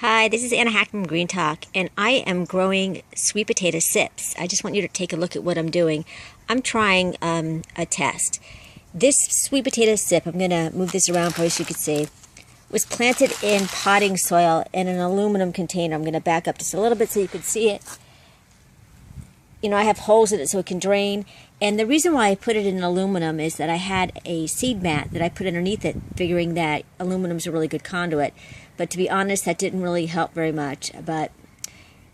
Hi, this is Anna Hackman Green Talk, and I am growing sweet potato sips. I just want you to take a look at what I'm doing. I'm trying a test. This sweet potato sip, I'm going to move this around for you so you can see, was planted in potting soil in an aluminum container. I'm going to back up just a little bit so you can see it. You know, I have holes in it so it can drain. And the reason why I put it in aluminum is that I had a seed mat that I put underneath it, figuring that aluminum's a really good conduit. But to be honest, that didn't really help very much. But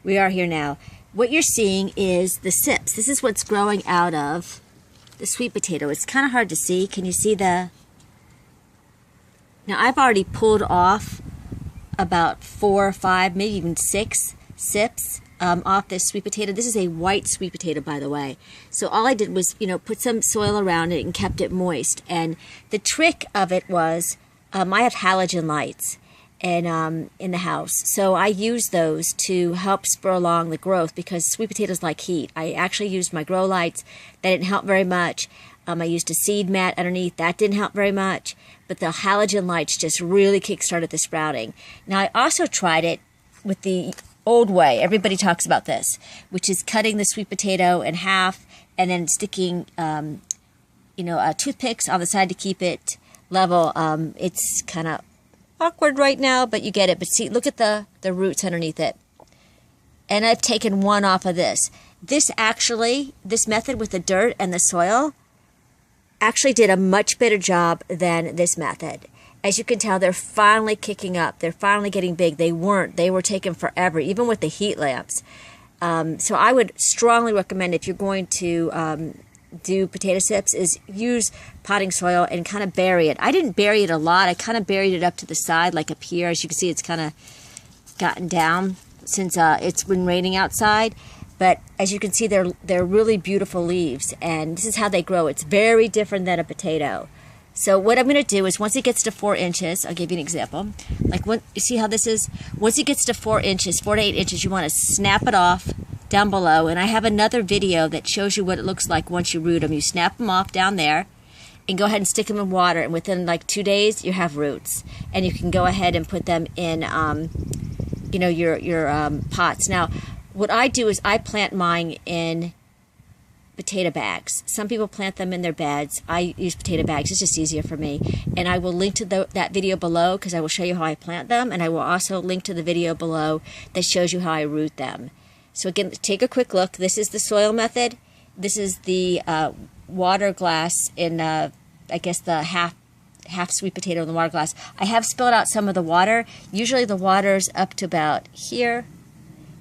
we are here now. What you're seeing is the sips. This is what's growing out of the sweet potato. It's kind of hard to see. Can you see the... Now, I've already pulled off about 4 or 5, maybe even 6 sips off this sweet potato. This is a white sweet potato, by the way. So all I did was, put some soil around it and kept it moist. And the trick of it was, I have halogen lights and in the house. So I use those to help spur along the growth because sweet potatoes like heat. I actually used my grow lights. That didn't help very much. I used a seed mat underneath. That didn't help very much. But the halogen lights just really kick-started the sprouting. Now, I also tried it with the old way. Everybody talks about this, which is cutting the sweet potato in half and then sticking, toothpicks on the side to keep it level. It's kind of awkward right now, but you get it. But see, look at the roots underneath it. And I've taken one off of this. This method with the dirt and the soil actually did a much better job than this method. As you can tell, they're finally kicking up. They're finally getting big. They weren't. They were taking forever, even with the heat lamps. So I would strongly recommend, if you're going to do potato sips, is use potting soil and kind of bury it. I didn't bury it a lot. I kind of buried it up to the side, like up here. As you can see, it's kind of gotten down since it's been raining outside. But as you can see, they're really beautiful leaves, and this is how they grow. It's very different than a potato. So what I'm going to do is, once it gets to 4 inches, I'll give you an example. You see how this is? Once it gets to 4 inches, 4 to 8 inches, you want to snap it off down below. And I have another video that shows you what it looks like once you root them. You snap them off down there and go ahead and stick them in water. And within 2 days, you have roots. And you can go ahead and put them in, your pots. Now, what I do is I plant mine in potato bags. Some people plant them in their beds. I use potato bags. It's just easier for me. And I will link to that video below because I will show you how I plant them. And I will also link to the video below that shows you how I root them. So again, take a quick look. This is the soil method. This is the water glass in, the half sweet potato in the water glass. I have spilled out some of the water. Usually the water's up to about here.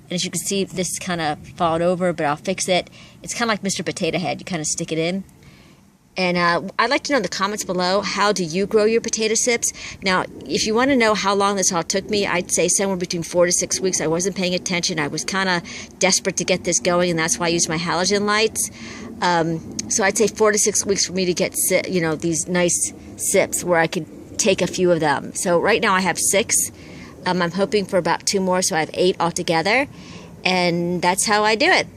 And as you can see, this is kind of fallen over, but I'll fix it. It's kind of like Mr. Potato Head. You kind of stick it in. And I'd like to know in the comments below, how do you grow your potato sips? Now, if you want to know how long this all took me, I'd say somewhere between 4 to 6 weeks. I wasn't paying attention. I was kind of desperate to get this going, and that's why I used my halogen lights. So I'd say 4 to 6 weeks for me to get, these nice sips where I could take a few of them. So right now I have 6. I'm hoping for about 2 more, so I have 8 altogether, and that's how I do it.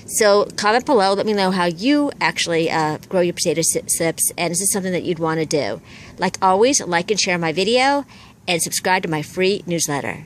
So comment below, let me know how you actually grow your potato sips, and is this something that you'd want to do? Like always, like and share my video, and subscribe to my free newsletter.